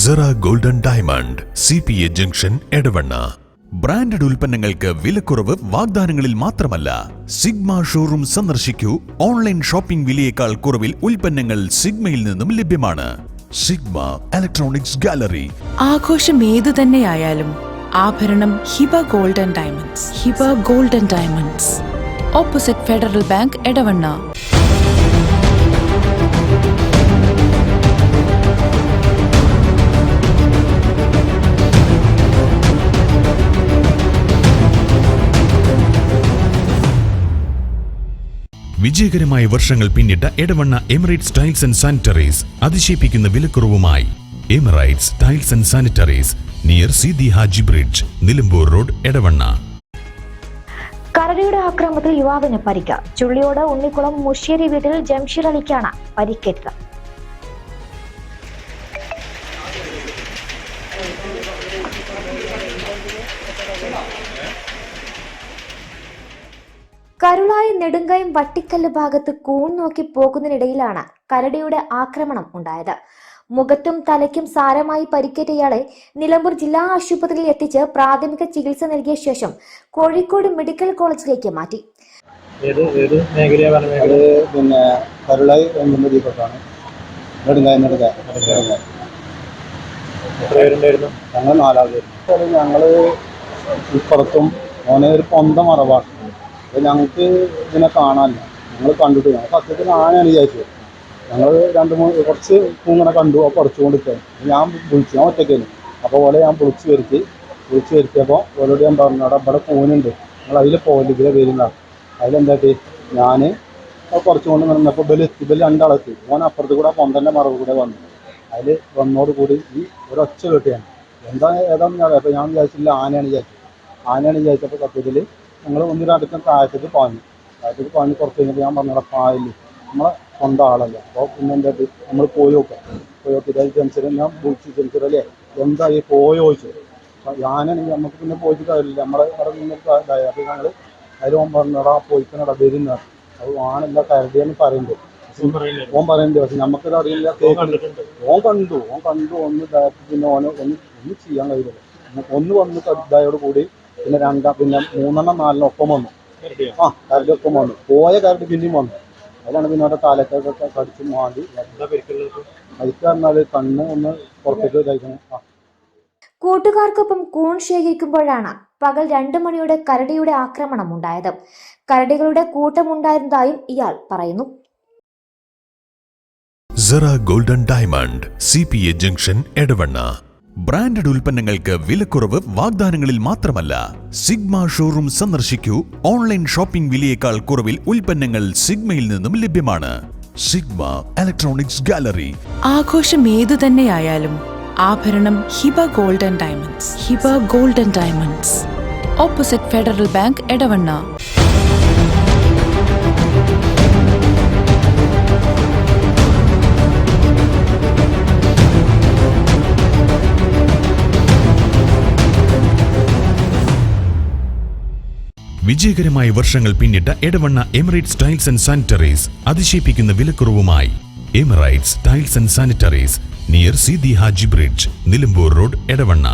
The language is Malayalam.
Cera golden diamond CPA junction Edavanna. Branded ഉൽപ്പന്നങ്ങൾക്ക് വിലക്കുറവ് വാഗ്ദാനങ്ങളിൽ മാത്രമല്ല, സിഗ്മ ഷോറൂം സന്ദർശിക്കൂ. ഓൺലൈൻ ഷോപ്പിംഗ് വിലയേക്കാൾ കുറവിൽ ഉൽപ്പന്നങ്ങൾ സിഗ്മയിൽ നിന്നും ലഭ്യമാണ്. Sigma electronics gallery. ആഘോഷം ഏതു തന്നെയായാലും ആഭരണം Hiba golden diamonds. Hiba golden diamonds, opposite Federal Bank, Edavanna. വിജയകരമായ വർഷങ്ങൾ പിന്നിട്ട Edavanna Emirates tiles and sanitaries അതിശയിപ്പിക്കുന്ന വിലക്കുറവുമായി. Emirates tiles and sanitaries, near Seethi Haji bridge, Nilambur road, Edavanna. കരടിയുടെ ആക്രമണത്തിൽ യുവാവിന് പരിക്ക്. ചുള്ളിയോട് ഉണ്ണിക്കുളം മുശ്ശേരി വീട്ടിൽ ജംഷീർ അലിക്കാണ് പരിക്കേറ്റത്. കരുളായി നെടുങ്കയം വട്ടിക്കല്ല് ഭാഗത്ത് കൂൺ നോക്കി പോകുന്നതിനിടയിലാണ് കരടിയുടെ ആക്രമണം ഉണ്ടായത്. മുഖത്തും തലയ്ക്കും സാരമായി പരിക്കേറ്റ ഇയാളെ നിലമ്പൂർ ജില്ലാ ആശുപത്രിയിൽ എത്തിച്ച് പ്രാഥമിക ചികിത്സ നൽകിയ ശേഷം കോഴിക്കോട് മെഡിക്കൽ കോളേജിലേക്ക് മാറ്റി. ഞങ്ങള് ഇപ്പുറത്തും ഓനെ ഒരു പൊന്ത മറവാണ്. ഞങ്ങൾക്ക് ഇതിനെ കാണാനില്ല. ഞങ്ങൾ കണ്ടിട്ട് സത്യത്തിൽ ആനയാണ് വിചാരിച്ചത്. ഞങ്ങൾ കുറച്ച് ഇങ്ങനെ കണ്ടു. അപ്പോൾ പറിച്ചുകൊണ്ടിരിക്കുകയാണ്. ഞാൻ വിളിച്ചു, ഞാൻ ഒറ്റയ്ക്കായിരുന്നു. അപ്പോൾ ഓലെ ഞാൻ വിളിച്ചു വരുത്തിയപ്പോൾ ഓരോട് ഞാൻ പറഞ്ഞു, അവിടെ ഇവിടെ കൂനുണ്ട്, നിങ്ങൾ അതിൽ പോകല്, ഇതിലെ വരുന്ന അതിലെന്താക്കി ഞാൻ കുറച്ചുകൊണ്ട് നിന്നപ്പോൾ ബല് രണ്ടാളെത്തി. ഓൻ അപ്പുറത്ത് കൂടെ പൊന്തൻ്റെ മറവ് കൂടെ വന്നു. അതിൽ വന്നോടുകൂടി ഈ ഒരൊച്ച കേട്ടിയാണ്. ഏതാണെന്ന് ഞാൻ അപ്പോൾ ഞാൻ വിചാരിച്ചില്ല ആനയാണ് വിചാരിച്ചപ്പോൾ സത്യത്തിൽ ഞങ്ങൾ ഒന്നിനടുത്ത് താഴത്തേക്ക് പാഞ്ഞു കുറച്ച് കഴിഞ്ഞപ്പോൾ ഞാൻ പറഞ്ഞ പായല് നമ്മളെ സ്വന്തം ആളല്ല. അപ്പോൾ പിന്നെ എന്താ നമ്മൾ പോയി നോക്കിയിട്ട് ജംഷന് ഞാൻ വിളിച്ചു, ജംഷനല്ലേ എന്താ ഈ ചോദിച്ചു. ഞാനാണെങ്കിൽ നമുക്ക് പിന്നെ പോയിട്ട് കാര്യമില്ല, നമ്മളെ അവിടെ നിന്നൊക്കെ ഇതായി. അപ്പോൾ ഞങ്ങൾ അതിൽ ഓൻ പറഞ്ഞടാ പോയിക്കണടാ വരുന്ന അത് ആണല്ല കരടിയെന്ന് പറയുന്നുണ്ട്. ഓൻ പറയുന്നുണ്ട്. പക്ഷെ നമുക്കത് അറിയില്ല. ഓൻ കണ്ടു ഒന്ന് പിന്നെ ഒന്നും ചെയ്യാൻ കഴിയില്ല. ഒന്ന് വന്ന് ഇതായോട് കൂടി പിന്നെ പിന്നെ 3-4 ഒപ്പം വന്നു. കരടി ഒപ്പം വന്നു. പോയ കരടി പിന്നെയും വന്നു. അതിലാണ് പിന്നെ അവരുടെ തലക്കൊക്കെ കടിച്ച് മാറി മരിക്കാറിഞ്ഞാൽ കണ്ണ് ഒന്ന് പുറത്തേക്ക് കഴിക്കണം. കൂട്ടുകാർക്കൊപ്പം കൂൺ ശേഖരിക്കുമ്പോഴാണ് പകൽ 2 മണിയോടെ കരടിയുടെ ആക്രമണം ഉണ്ടായത്. കരടികളുടെ കൂട്ടമുണ്ടായിരുന്നതായും ഇയാൾ പറയുന്നു. Sera golden diamond CPA junction Edavanna. Branded ഉൽപ്പന്നങ്ങൾക്ക് വിലക്കുറവ് വാഗ്ദാനങ്ങളിൽ മാത്രമല്ല, സിഗ്മ ഷോറൂം സന്ദർശിക്കൂ. ഓൺലൈൻ ഷോപ്പിംഗ് വിലയേക്കാൾ കുറവിൽ ഉൽപ്പന്നങ്ങൾ സിഗ്മയിൽ നിന്നും ലഭ്യമാണ്. Sigma electronics gallery. ആഘോഷം ഏതു തന്നെയായാലും ആഭരണം Hiba golden diamonds. Hiba golden diamonds, opposite Federal Bank, Edavanna. വിജയകരമായ വർഷങ്ങൾ പിന്നിട്ട Edavanna Emirates tiles and sanitaries അതിശയിപ്പിക്കുന്ന വിലക്കുറവുമായി. Emirates tiles and sanitaries, near Seethi Haji bridge, Nilambur road, Edavanna.